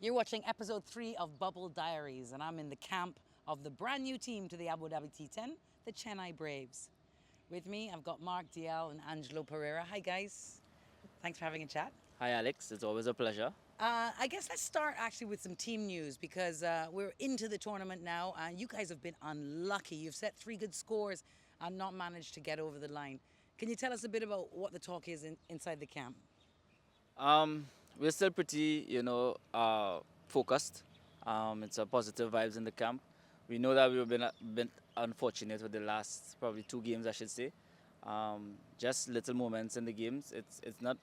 You're watching episode 3 of Bubble Diaries, and I'm in the camp of the brand new team to the Abu Dhabi T10, the Chennai Braves. With me, I've got Mark Dial and Angelo Pereira. Hi, guys. Thanks for having a chat. Hi, Alex. It's always a pleasure. I guess let's start actually with some team news because we're into the tournament now, and you guys have been unlucky. You've set 3 good scores and not managed to get over the line. Can you tell us a bit about what the talk is inside the camp? We're still pretty, focused. It's a positive vibes in the camp. We know that we've been unfortunate with the last probably 2 games, I should say. Just little moments in the games. It's not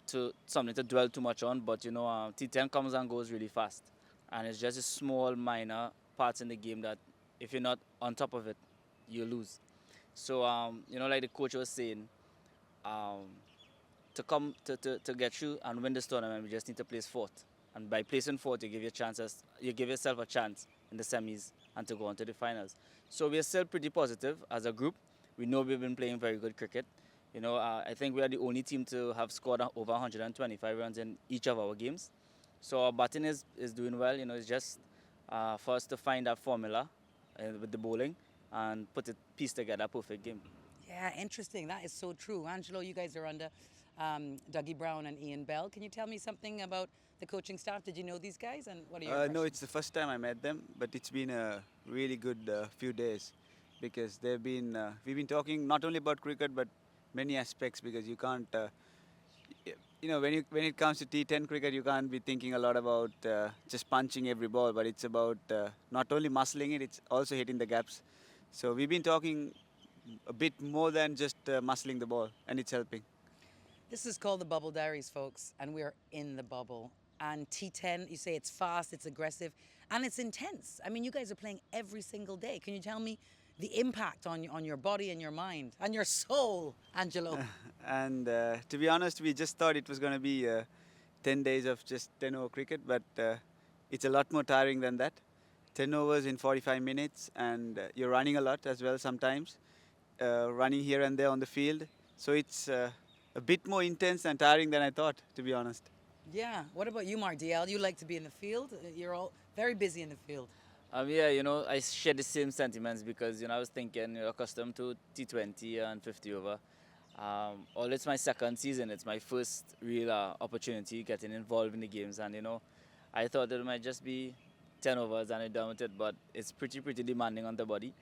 to something to dwell too much on, but T10 comes and goes really fast, and it's just a small minor parts in the game that if you're not on top of it, you lose. So like the coach was saying, to get through and win this tournament, we just need to place fourth. And by placing fourth, you give yourself a chance in the semis and to go on to the finals. So we're still pretty positive as a group. We know we've been playing very good cricket. I think we are the only team to have scored over 125 runs in each of our games. So our batting is doing well. It's just for us to find that formula with the bowling and piece together a perfect game. Yeah, interesting. That is so true. Angelo, you guys are under Dougie Brown and Ian Bell. Can you tell me something about the coaching staff? Did you know these guys, and what are your impressions? No, it's the first time I met them, but it's been a really good few days because we've been talking not only about cricket but many aspects, because you can't when it comes to T10 cricket, you can't be thinking a lot about just punching every ball, but it's about not only muscling it, it's also hitting the gaps. So we've been talking a bit more than just muscling the ball, and it's helping. This is called the Bubble Diaries, folks, and we're in the bubble. And T10, you say it's fast, it's aggressive, and it's intense. I mean, you guys are playing every single day. Can you tell me the impact on your body and your mind and your soul, Angelo? And to be honest, we just thought it was going to be 10 days of just 10 over cricket, but it's a lot more tiring than that. 10 overs in 45 minutes, and you're running a lot as well sometimes, running here and there on the field. So it's a bit more intense and tiring than I thought, to be honest. Yeah. What about you, Mark DL? You like to be in the field. You're all very busy in the field. I share the same sentiments because, I was thinking, accustomed to T20 and 50 over. Although it's my second season, it's my first real opportunity getting involved in the games. And, I thought it might just be 10 overs and I'm done with it, but it's pretty demanding on the body.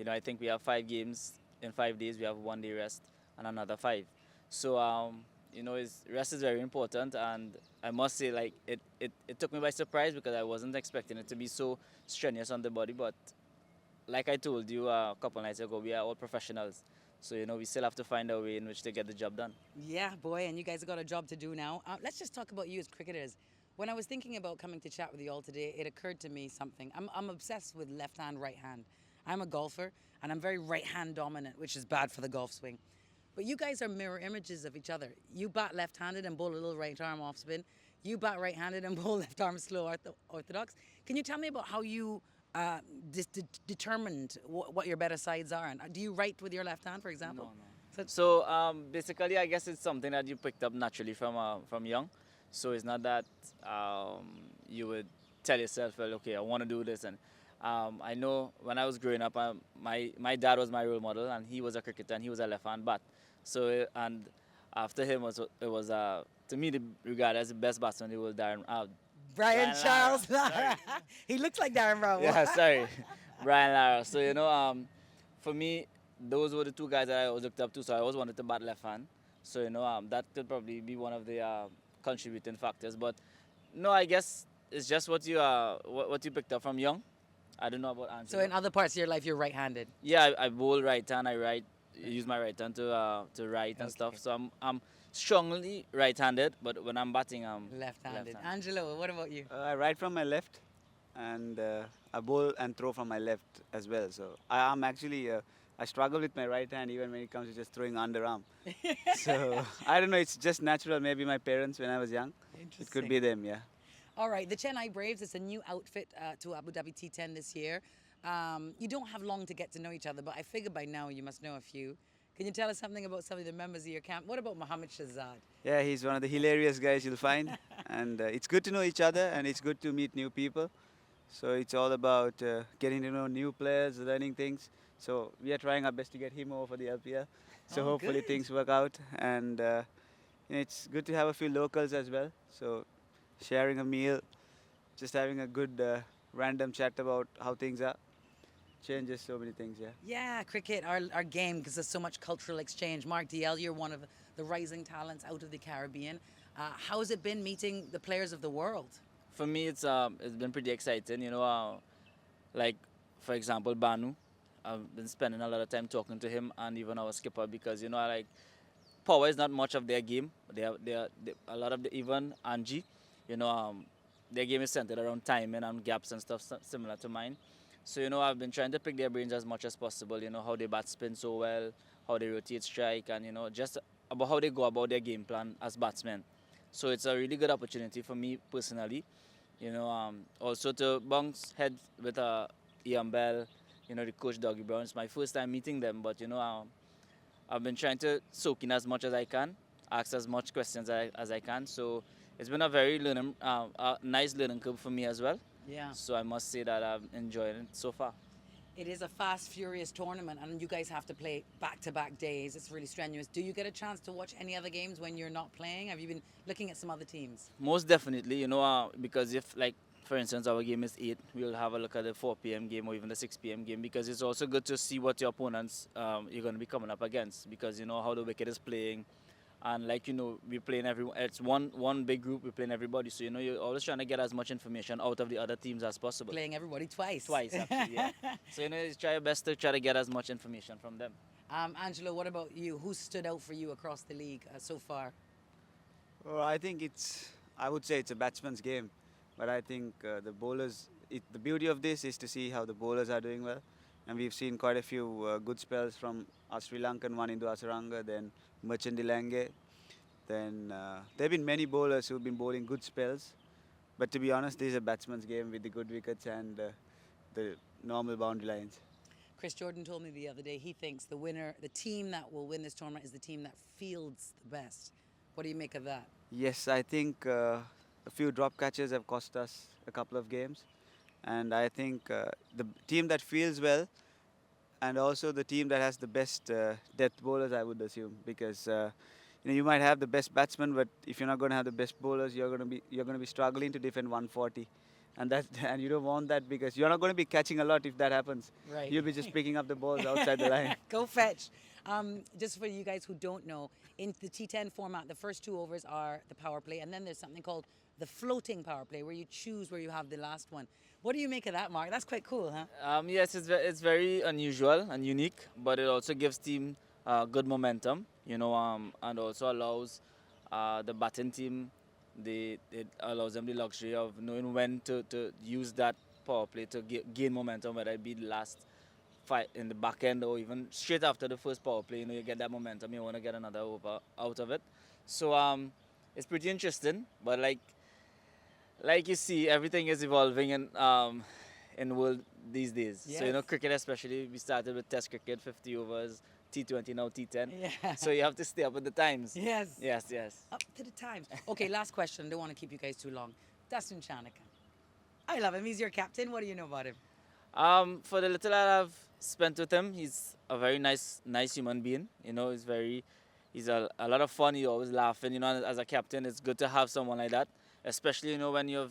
I think we have 5 games in 5 days. We have 1 day rest and another 5. So, rest is very important, and I must say, like, it took me by surprise because I wasn't expecting it to be so strenuous on the body. But like I told you a couple nights ago, we are all professionals. So, we still have to find a way in which to get the job done. Yeah, boy, and you guys have got a job to do now. Let's just talk about you as cricketers. When I was thinking about coming to chat with you all today, it occurred to me something. I'm obsessed with left hand, right hand. I'm a golfer, and I'm very right hand dominant, which is bad for the golf swing. But you guys are mirror images of each other. You bat left-handed and bowl a little right arm off spin. You bat right-handed and bowl left arm slow orthodox. Can you tell me about how you determined what your better sides are? And do you write with your left hand, for example? No. So basically, I guess it's something that you picked up naturally from young. So it's not that you would tell yourself, well, okay, I want to do this. And I know when I was growing up, my dad was my role model, and he was a cricketer, and he was a left-hand bat. So, and after him, it was to me, regarded as the best batsman in the world, Brian Charles Lara. He looks like Darren Brown. Yeah, sorry. Brian Lara. So, for me, those were the 2 guys that I always looked up to, so I always wanted to bat left-hand. So, that could probably be one of the contributing factors. But, no, I guess it's just what you picked up from young. I don't know about Angelo. So in other parts of your life, you're right-handed? Yeah, I bowl right hand. I use my right hand to write and stuff. So I'm strongly right-handed, but when I'm batting, I'm left-handed. Angelo, what about you? I write from my left, and I bowl and throw from my left as well. So I'm actually I struggle with my right hand even when it comes to just throwing underarm. So I don't know. It's just natural. Maybe my parents when I was young. It could be them. Yeah. All right, the Chennai Braves, it's a new outfit to Abu Dhabi T10 this year. You don't have long to get to know each other, but I figure by now you must know a few. Can you tell us something about some of the members of your camp? What about Mohammed Shahzad? Yeah, he's one of the hilarious guys you'll find. and it's good to know each other, and it's good to meet new people. So it's all about getting to know new players, learning things. So we are trying our best to get him over for the LPL. So Oh, hopefully good. things work out, and it's good to have a few locals as well. So sharing a meal, just having a good random chat about how things are, changes so many things. Yeah. Yeah, cricket, our game, because there's so much cultural exchange. Mark DL, you're one of the rising talents out of the Caribbean. How has it been meeting the players of the world? For me, it's been pretty exciting. Like for example, Banu. I've been spending a lot of time talking to him and even our skipper because I like power is not much of their game. A lot of the even Angie, you know, their game is centered around timing and gaps and stuff similar to mine. So I've been trying to pick their brains as much as possible. How they bat spin so well, how they rotate strike, and just about how they go about their game plan as batsmen. So it's a really good opportunity for me personally. Also to bounce head with Ian Bell, the coach Dougie Brown. It's my first time meeting them, but I've been trying to soak in as much as I can, ask as much questions as I can. So it's been a very a nice learning curve for me as well. Yeah. So I must say that I've enjoyed it so far. It is a fast, furious tournament, and you guys have to play back-to-back days. It's really strenuous. Do you get a chance to watch any other games when you're not playing? Have you been looking at some other teams? Most definitely, because if like for instance our game is 8, we'll have a look at the 4 p.m. game or even the 6 p.m. game because it's also good to see what your opponents you're going to be coming up against because how the wicket is playing. And like we're playing everyone. It's one big group. We're playing everybody. So you're always trying to get as much information out of the other teams as possible. Playing everybody twice. Twice, actually, yeah. So you try your best to try to get as much information from them. Angelo, what about you? Who stood out for you across the league so far? Well, I think I would say it's a batsman's game, but I think the bowlers. The beauty of this is to see how the bowlers are doing well, and we've seen quite a few good spells from our Sri Lankan one Indu Asaranga, then Merchant Dilange. Then there have been many bowlers who've been bowling good spells, but to be honest, this is a batsman's game with the good wickets and the normal boundary lines. Chris Jordan told me the other day he thinks the team that will win this tournament is the team that fields the best. What do you make of that? Yes, I think a few drop catches have cost us a couple of games, and I think the team that fields well and also the team that has the best death bowlers, I would assume, because you might have the best batsmen, but if you're not going to have the best bowlers, you're going to be struggling to defend 140, and you don't want that because you're not going to be catching a lot if that happens. Right. You'll be just picking up the balls outside the line. Go fetch. Just for you guys who don't know, in the T10 format, the first 2 overs are the power play, and then there's something called the floating power play, where you choose where you have the last one. What do you make of that, Mark? That's quite cool, huh? Yes, it's very unusual and unique, but it also gives team good momentum, and also allows the batting team, it allows them the luxury of knowing when to use that power play to gain momentum, whether it be the last fight in the back end or even straight after the first power play. You get that momentum, you want to get another over out of it. So it's pretty interesting, but like you see, everything is evolving in the world these days. Yes. So cricket especially, we started with Test cricket, 50 overs, T20 now T10. Yeah. So you have to stay up with the times. Yes. Yes. Up to the times. Okay, last question. Don't want to keep you guys too long. Dustin Chanaka. I love him. He's your captain. What do you know about him? For the little that I've spent with him, he's a very nice human being. He's a lot of fun. He's always laughing. As a captain, it's good to have someone like that, especially when you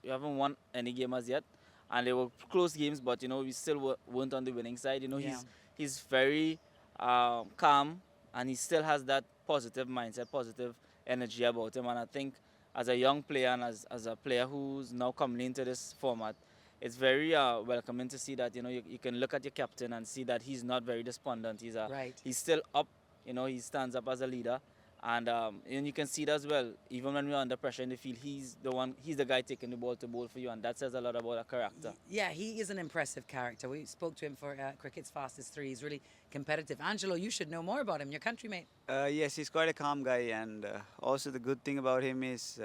haven't won any game as yet, and they were close games, but we still weren't on the winning side. Yeah. He's very calm, and he still has that positive mindset, positive energy about him. And I think as a young player and as a player who's now coming into this format, it's very welcoming to see that you can look at your captain and see that he's not very despondent. Right. He's still up. He stands up as a leader, and you can see it as well. Even when we're under pressure in the field, he's the guy taking the ball to bowl for you, and that says a lot about a character. Yeah, he is an impressive character. We spoke to him for Cricket's Fastest 3. He's really competitive. Angelo, you should know more about him, your countrymate. Yes, he's quite a calm guy, and also the good thing about him is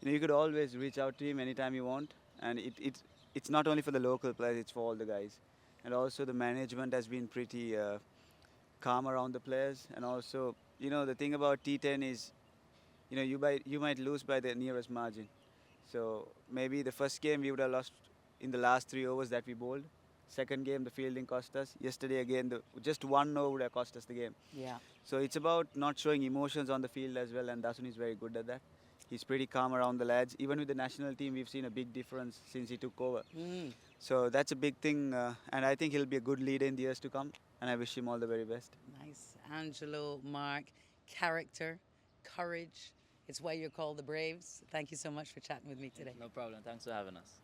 you could always reach out to him anytime you want, and it's not only for the local players, it's for all the guys. And also the management has been pretty calm around the players, and also the thing about T10 is you might lose by the nearest margin. So maybe the first game we would have lost in the last 3 overs that we bowled. Second game the fielding cost us. Yesterday again just 1 over would have cost us the game. Yeah. So it's about not showing emotions on the field as well, and Dasun is very good at that. He's pretty calm around the lads. Even with the national team, we've seen a big difference since he took over. Mm. So that's a big thing, and I think he'll be a good leader in the years to come, and I wish him all the very best. Nice. Angelo, Mark, character, courage. It's why you're called the Braves. Thank you so much for chatting with me today. No problem. Thanks for having us.